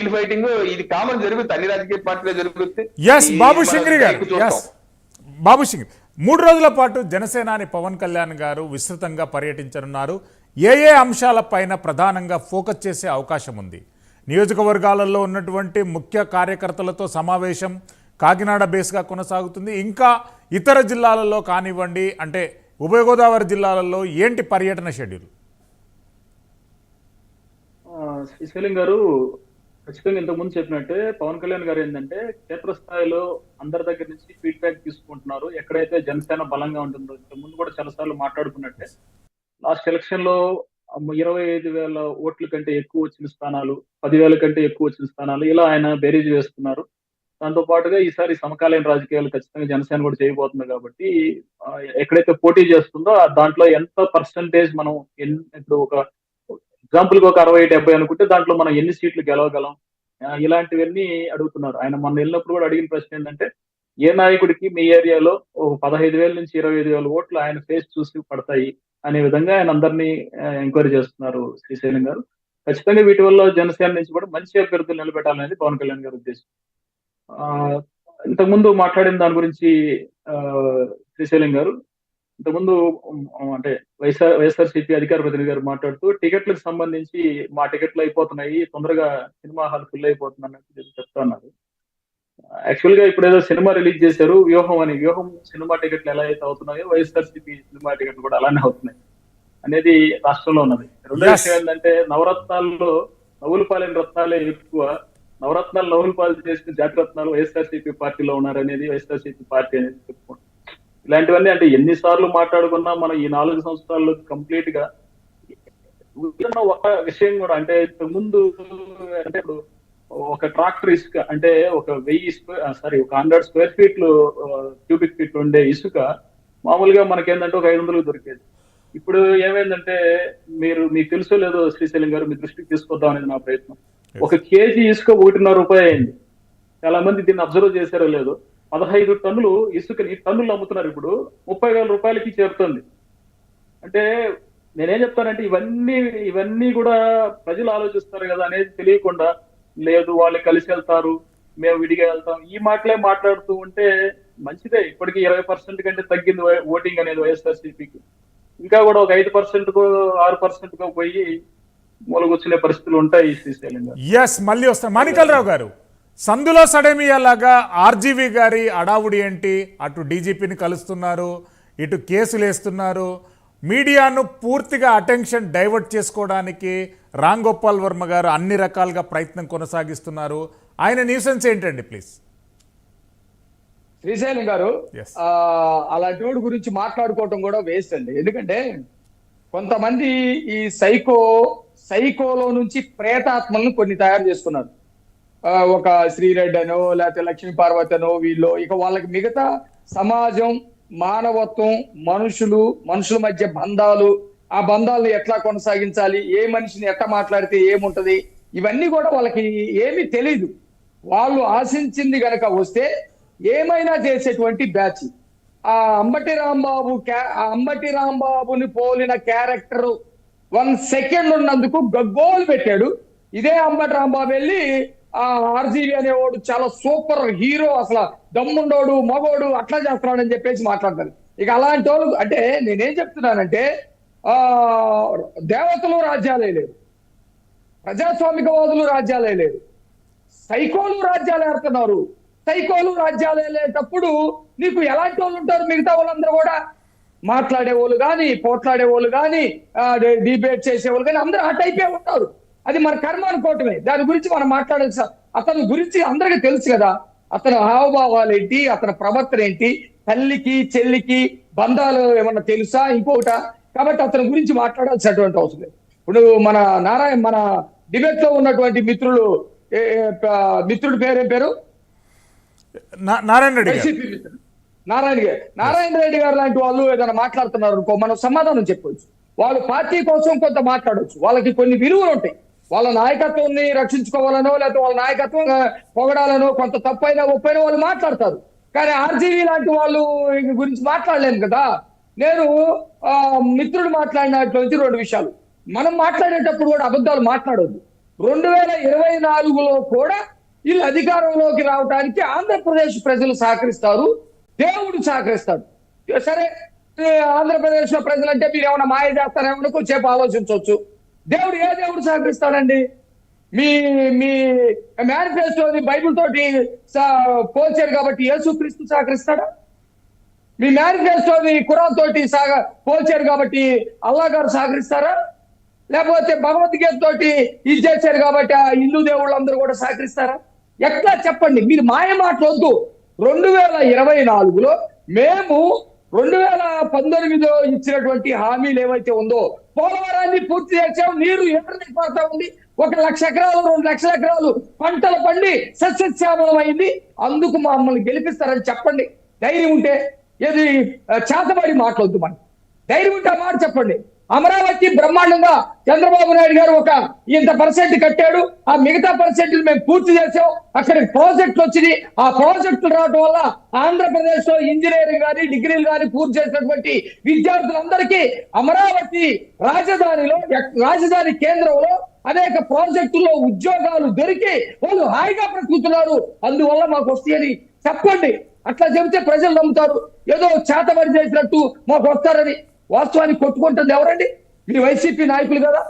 సీట్ల ఫైటింగ్ ఇది కామన్ జరుగుతుంది, అన్ని రాజకీయ పార్టీలో జరుగుతుంది. బాబు సింగ్రి గారు, బాబు సింగ్ 3 రోజుల పాటు జనసేనాని పవన్ కళ్యాణ్ గారు విస్తృతంగా పర్యటించనున్నారు. ఏ అంశాలపైన ప్రధానంగా ఫోకస్ చేసే అవకాశం ఉంది? నియోజకవర్గాలలో ఉన్నటువంటి ముఖ్య కార్యకర్తలతో సమావేశం కాకినాడ బేస్గా కొనసాగుతుంది. ఇంకా ఇతర జిల్లాలలో కానివ్వండి, అంటే ఉభయ గోదావరి జిల్లాలలో ఏంటి పర్యటన షెడ్యూల్? శ్రీశైలం గారు ఖచ్చితంగా ఇంతకుముందు చెప్పినట్టే పవన్ కళ్యాణ్ గారు ఏంటంటే క్షేత్రస్థాయిలో అందరి దగ్గర నుంచి ఫీడ్బ్యాక్ తీసుకుంటున్నారు. ఎక్కడైతే జనసేన బలంగా ఉంటుందో, ఇంతకుముందు కూడా చాలా సార్లు మాట్లాడుకున్నట్టే లాస్ట్ ఎలక్షన్ లో 25,000 ఓట్ల కంటే ఎక్కువ వచ్చిన స్థానాలు, 10,000 కంటే ఎక్కువ వచ్చిన స్థానాలు, ఇలా ఆయన బేరీజ్ వేస్తున్నారు. దాంతో పాటుగా ఈసారి సమకాలీన రాజకీయాలు ఖచ్చితంగా జనసేన కూడా చేయబోతుంది కాబట్టి ఎక్కడైతే పోటీ చేస్తుందో దాంట్లో ఎంత పర్సంటేజ్ మనం ఇప్పుడు ఒక ఎగ్జాంపుల్ గా ఒక 60-70 అనుకుంటే దాంట్లో మనం ఎన్ని సీట్లు గెలవగలం, ఇలాంటివన్నీ అడుగుతున్నారు. ఆయన మొన్న వెళ్ళినప్పుడు కూడా అడిగిన ప్రశ్న ఏంటంటే ఏ నాయకుడికి మీ ఏరియాలో ఒక 15,000 నుంచి 25,000 ఓట్లు ఆయన ఫేస్ చూసి పడతాయి అనే విధంగా ఆయన అందరినీ ఎంక్వైరీ చేస్తున్నారు శ్రీశైలం గారు. ఖచ్చితంగా వీటి వల్ల జనసేన నుంచి కూడా మంచి అభ్యర్థులు నిలబెట్టాలనేది పవన్ కళ్యాణ్ గారి ఉద్దేశం. ఇంతకుముందు మాట్లాడిన దాని గురించి శ్రీశైలం గారు ఇంతకుముందు అంటే వైఎస్ఆర్సీపీ అధికార ప్రతినిధి గారు మాట్లాడుతూ టికెట్లకు సంబంధించి మా టికెట్లు అయిపోతున్నాయి, తొందరగా సినిమా హాల్ ఫుల్ అయిపోతుంది అన్నట్టు చెప్తా ఉన్నారు. యాక్చువల్ గా ఇప్పుడు ఏదో సినిమా రిలీజ్ చేశారు వ్యూహం సినిమా టికెట్లు ఎలా అయితే అవుతున్నాయో వైఎస్ఆర్సీపీ సినిమా టికెట్లు కూడా అలానే అవుతున్నాయి అనేది రాష్ట్రంలో ఉన్నది. రెండో విషయం ఏంటంటే నవరత్నాల్లో నవ్వులపాలెం రత్నాలే ఎక్కువ, నవరత్నాలు చేసిన జాతిరత్నాలు వైఎస్ఆర్సీపీ పార్టీలో ఉన్నారనేది వైఎస్ఆర్సీపీ పార్టీ అనేది చెప్పుకుంటాం. ఇలాంటివన్నీ అంటే ఎన్నిసార్లు మాట్లాడుకున్నా మనం ఈ 4 సంవత్సరాల్లో కంప్లీట్ గా ఒక విషయం కూడా అంటే ముందు అంటే ఇప్పుడు ఒక ట్రాక్టర్ ఇసుక అంటే ఒక 100 స్క్వేర్ ఫీట్లు క్యూబిక్ ఫీట్లు ఉండే ఇసుక మామూలుగా మనకేంటంటే ఒక 500 దొరికేది. ఇప్పుడు ఏమైందంటే మీకు తెలుసో లేదో శ్రీశైలం గారు మీ దృష్టికి తీసుకొద్దాం అనేది నా ప్రయత్నం. 1 కేజీ ఇసుక 1.5 రూపాయలు అయింది. చాలా మంది దీన్ని అబ్జర్వ్ చేశారో లేదో, 15 టన్నులు ఇసుకని టన్నులు అమ్ముతున్నారు. ఇప్పుడు 30,000 రూపాయలకి చేరుతుంది. అంటే నేనేం చెప్తానంటే ఇవన్నీ కూడా ప్రజలు ఆలోచిస్తారు కదా అనేది తెలియకుండా, లేదు వాళ్ళు కలిసి వెళ్తారు, మేము విడిగా వెళ్తాం, ఈ మాటలే మాట్లాడుతూ ఉంటే మంచిదే. ఇప్పటికీ 20% కంటే తగ్గింది ఓటింగ్ అనేది వైఎస్ఆర్సీపీకి. ఇంకా కూడా ఒక 5% 6% పోయి మూలగొచ్చునే పరిస్థితులు ఉంటాయి శ్రీశైలం గారు. మళ్ళీ వస్తాం. మాణికలరావు గారు, సందులో సడేమియాలాగా ఆర్జీవీ గారి అడావుడి ఏంటి? అటు డీజీపీని కలుస్తున్నారు, ఇటు కేసులు వేస్తున్నారు, మీడియాను పూర్తిగా అటెన్షన్ డైవర్ట్ చేసుకోవడానికి రామ్ గోపాల్ వర్మ గారు అన్ని రకాలుగా ప్రయత్నం కొనసాగిస్తున్నారు. ఆయన న్యూసెన్స్ ఏంటండి ప్లీజ్? శ్రీశైలం గారు, అలాంటి వాడి గురించి మాట్లాడుకోవటం కూడా వేస్ట్ అండి. ఎందుకంటే కొంతమంది ఈ సైకోలో నుంచి ప్రేతాత్మలను కొన్ని తయారు చేసుకున్నారు. ఒక శ్రీరెడ్డి అనో లేకపోతే లక్ష్మీ పార్వతి అనో వీళ్ళు, ఇక వాళ్ళకి మిగతా సమాజం, మానవత్వం, మనుషుల మధ్య బంధాలు, ఆ బంధాలను ఎట్లా కొనసాగించాలి, ఏ మనిషిని ఎట్లా మాట్లాడితే ఏముంటది, ఇవన్నీ కూడా వాళ్ళకి ఏమీ తెలీదు. వాళ్ళు ఆశించింది గనక వస్తే ఏమైనా చేసేటువంటి బ్యాచ్. ఆ అంబటి రాంబాబుని పోలిన క్యారెక్టర్ 1 సెకండ్ ఉన్నందుకు గగ్గోలు పెట్టాడు. ఇదే అంబటి రాంబాబు వెళ్ళి ఆ ఆర్జీవి అనేవాడు చాలా సూపర్ హీరో, అసలు దమ్ముండోడు, మగోడు, అట్లా చేస్తున్నాడని చెప్పేసి మాట్లాడతారు. ఇక అలాంటి వాళ్ళు అంటే నేనేం చెప్తున్నానంటే దేవతలు రాజ్యాలే లేరు, ప్రజాస్వామికవాదులు రాజ్యాలే లేరు, సైకోలు రాజ్యాలు ఏడుతున్నారు. సైకోలు రాజ్యాలు వెళ్ళేటప్పుడు నీకు ఎలాంటి వాళ్ళు ఉంటారు? మిగతా వాళ్ళందరూ కూడా మాట్లాడే వాళ్ళు కానీ, పోట్లాడే వాళ్ళు కానీ, డిబేట్ చేసేవాళ్ళు కానీ అందరూ ఆ టైపే ఉంటారు. అది మన కర్మ అనుకోవటమే. దాని గురించి మనం మాట్లాడాల్సి, అతని గురించి అందరికీ తెలుసు కదా, అతని హావభావాలు ఏంటి, అతని ప్రవర్తన ఏంటి, తల్లికి చెల్లికి బంధాలు ఏమన్నా తెలుసా ఇంకొకట, కాబట్టి అతని గురించి మాట్లాడాల్సినటువంటి అవసరం లేదు. ఇప్పుడు మన డిబేట్ లో ఉన్నటువంటి మిత్రుడి పేరేం పేరు? నారాయణ రెడ్డి. నారాయణ రెడ్డి గారు లాంటి వాళ్ళు ఏదైనా మాట్లాడుతున్నారు అనుకో, మనం సమాధానం చెప్పవచ్చు. వాళ్ళు పార్టీ కోసం కొంత మాట్లాడవచ్చు, వాళ్ళకి కొన్ని విలువలు ఉంటాయి. వాళ్ళ నాయకత్వాన్ని రక్షించుకోవాలనో లేకపోతే వాళ్ళ నాయకత్వం పొగడాలనో కొంత తప్పైనా ఒప్పైనా వాళ్ళు మాట్లాడతారు. కానీ ఆర్జీవీ లాంటి వాళ్ళు గురించి మాట్లాడలేము కదా. నేను మిత్రుడు మాట్లాడినట్టు 2 విషయాలు, మనం మాట్లాడేటప్పుడు కూడా అబద్ధాలు మాట్లాడొద్దు. 2024లో కూడా వీళ్ళు అధికారంలోకి రావడానికి ఆంధ్రప్రదేశ్ ప్రజలు సహకరిస్తారు, దేవుడు సహకరిస్తాడు. సరే, ఆంధ్రప్రదేశ్ లో ప్రజలంటే మీరు ఏమైనా మాయ చేస్తారేమో కొంచెంసేపు ఆలోచించవచ్చు. ఏ దేవుడు సహకరిస్తాడండి? మీ మీ మేనిఫెస్టోని బైబిల్ తోటి పోల్చారు కాబట్టి యేసుక్రీస్తు సహకరిస్తాడా? మీ మేనిఫెస్టోని ఖురాన్ తోటి పోల్చారు కాబట్టి అల్లా గారు సహకరిస్తారా? లేకపోతే భగవద్గీత తోటి ఇది చేశారు కాబట్టి ఆ హిందూ దేవుళ్ళందరూ కూడా సహకరిస్తారా? ఎట్లా చెప్పండి? మీరు మాయ మాటలొద్దు. 2024లో మేము 2019లో ఇచ్చినటువంటి హామీలు ఏవైతే ఉందో, పోలవరాన్ని పూర్తి చేసాం, నీరు ఎక్కడికి పడతా ఉంది, 1,00,000 ఎకరాలు 2,00,000 ఎకరాలు పంటలు పండి సస్యశ్యామలం అయింది. అందుకు మమ్మల్ని గెలిపిస్తారని చెప్పండి. ధైర్యం ఉంటే, ఏది చేతబడి మాట్లాడద్దు. మనకి ధైర్యం ఉంటే ఆ మాట చెప్పండి. అమరావతి బ్రహ్మాండంగా చంద్రబాబు నాయుడు గారు ఒక ఇంత % కట్టాడు, ఆ మిగతా % మేము పూర్తి చేసాం, అక్కడ ప్రాజెక్టులు వచ్చినాయి. ఆ ప్రాజెక్టులు రావడం వల్ల ఆంధ్రప్రదేశ్ లో ఇంజనీరింగ్ కానీ డిగ్రీలు కానీ పూర్తి చేసినటువంటి విద్యార్థులందరికీ అమరావతి రాజధాని కేంద్రంలో అనేక ప్రాజెక్టుల్లో ఉద్యోగాలు దొరికి వాళ్ళు హాయిగా బ్రతుకుతున్నారు. అందువల్ల మాకు వస్తాయని చెప్పండి. అట్లా చెబితే ప్రజలు నమ్ముతారు. ఏదో చేతబడి చేసినట్టు మాకు వస్తారని. వాస్తవానికి కొట్టుకుంటుంది ఎవరండి? మీ వైసీపీ నాయకులు కదా.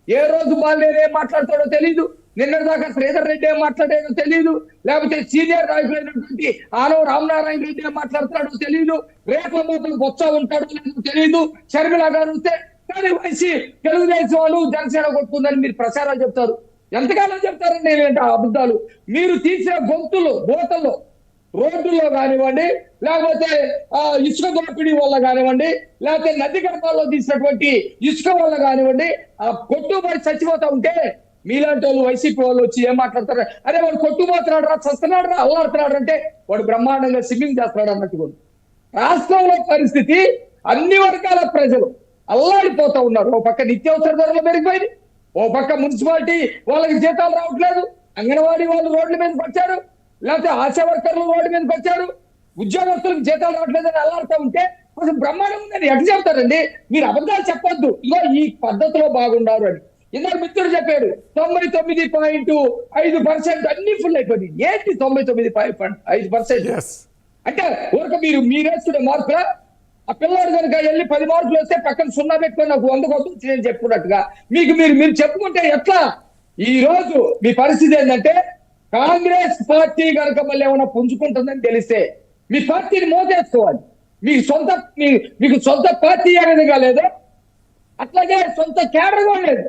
ఏ రోజు బాలినేని ఏం మాట్లాడతాడో తెలియదు, నిన్నటిదాకా శ్రీధర్ రెడ్డి ఏం మాట్లాడాడో తెలియదు, లేకపోతే సీనియర్ నాయకులైనటువంటి ఆనవ రామనారాయణ రెడ్డి ఏం మాట్లాడుతున్నాడో తెలియదు, రేపల మూతలు బొత్స ఉంటాడో లేదో తెలియదు, షర్మిల గారు ఉంటే. కానీ తెలుగుదేశం వాళ్ళు జనసేన కొట్టుకుందని మీరు ప్రచారాలు చెప్తారు. ఎంతకాలం చెప్తారండి ఏంటి అబద్ధాలు? మీరు తీసిన బోతల్లో రోడ్డుల్లో కానివ్వండి, లేకపోతే ఇసుక దోపిడీ వల్ల కానివ్వండి, లేకపోతే నది గర్భాల్లో తీసినటువంటి ఇసుక వల్ల కానివ్వండి, కొట్టుబడి చచ్చిపోతా ఉంటే మీలాంటి వాళ్ళు వైసీపీ వాళ్ళు వచ్చి ఏం మాట్లాడతారు? అరే వాడు కొట్టుపోతున్నాడు రా, చస్తున్నాడు రా, అల్లాడుతున్నాడు అంటే వాడు బ్రహ్మాండంగా స్విమ్మింగ్ చేస్తున్నాడు అన్నట్టుగా. రాష్ట్రంలో పరిస్థితి అన్ని వర్గాల ప్రజలు అల్లాడిపోతా ఉన్నారు. ఓ పక్క నిత్యావసర ధరలు పెరిగిపోయింది, ఓ పక్క మున్సిపాలిటీ వాళ్ళకి జీతాలు రావట్లేదు, అంగన్వాడీ వాళ్ళు రోడ్ల మీదకి వచ్చారు, లేకపోతే ఆశా వర్కర్లు రోడ్డు మీదకి వచ్చారు, ఉద్యోగస్తులకు జీతాలు రావట్లేదని అల్లాడుతూ ఉంటే కొంచెం బ్రహ్మాండం ఉందని ఎట్లా చెప్తారండి? మీరు అబద్ధాలు చెప్పొద్దు. ఇగో ఈ పద్ధతిలో బాగున్నారు అని ఇందాక మిత్రుడు చెప్పాడు. 99.5% అన్ని ఫుల్ అయిపోయింది. ఏంటి 99.5%? అంటే ఊరక మీరేస్తున్న మార్కుల ఆ పిల్లాడు కనుక వెళ్ళి 10 మార్కులు వస్తే పక్కన 0 పెట్టుకొని నాకు 100 కొట్టు నేను చెప్పుకున్నట్టుగా మీరు చెప్పుకుంటే ఎట్లా? ఈ రోజు మీ పరిస్థితి ఏంటంటే, కాంగ్రెస్ పార్టీ కనుక మళ్ళీ ఏమైనా పుంజుకుంటుందని తెలిస్తే మీ పార్టీని మోసేసుకోవాలి. మీకు సొంత పార్టీ అనేది కాలేదు, అట్లాగే సొంత కేడర్ కూడా లేదు.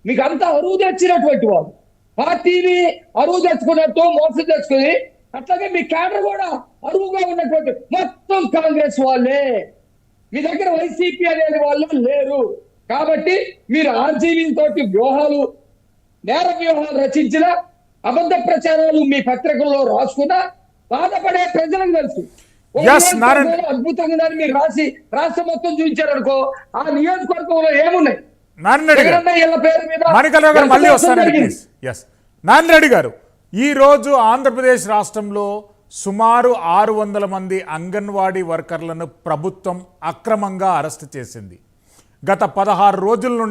మీకు అంతా అరువు తెచ్చినటువంటి వాళ్ళు పార్టీని అరువు తెచ్చుకున్నట్టు మోసం తెచ్చుకుని, అట్లాగే మీ కేడర్ కూడా అరువుగా ఉన్నటువంటి మొత్తం కాంగ్రెస్ వాళ్ళే. మీ దగ్గర వైసీపీ అనేది వాళ్ళు లేరు. కాబట్టి మీరు ఆర్జీవీ తోటి నేర వ్యూహాలు రచించిన అబద్ధ ప్రచారాలు మీ పత్రికల్లో రాసుకున్నా బాధపడే ప్రజలకు తెలుసు. అద్భుతంగా మీరు రాష్ట్రం మొత్తం చూపించారు అనుకో, ఆ నియోజకవర్గంలో ఏమున్నాయి? నారాయణ రెడ్డి గారు, ఈ రోజు ఆంధ్రప్రదేశ్ రాష్ట్రంలో సుమారు 600 మంది అంగన్వాడీ వర్కర్లను ప్రభుత్వం అక్రమంగా అరెస్టు చేసింది. గత 16 రోజుల నుండి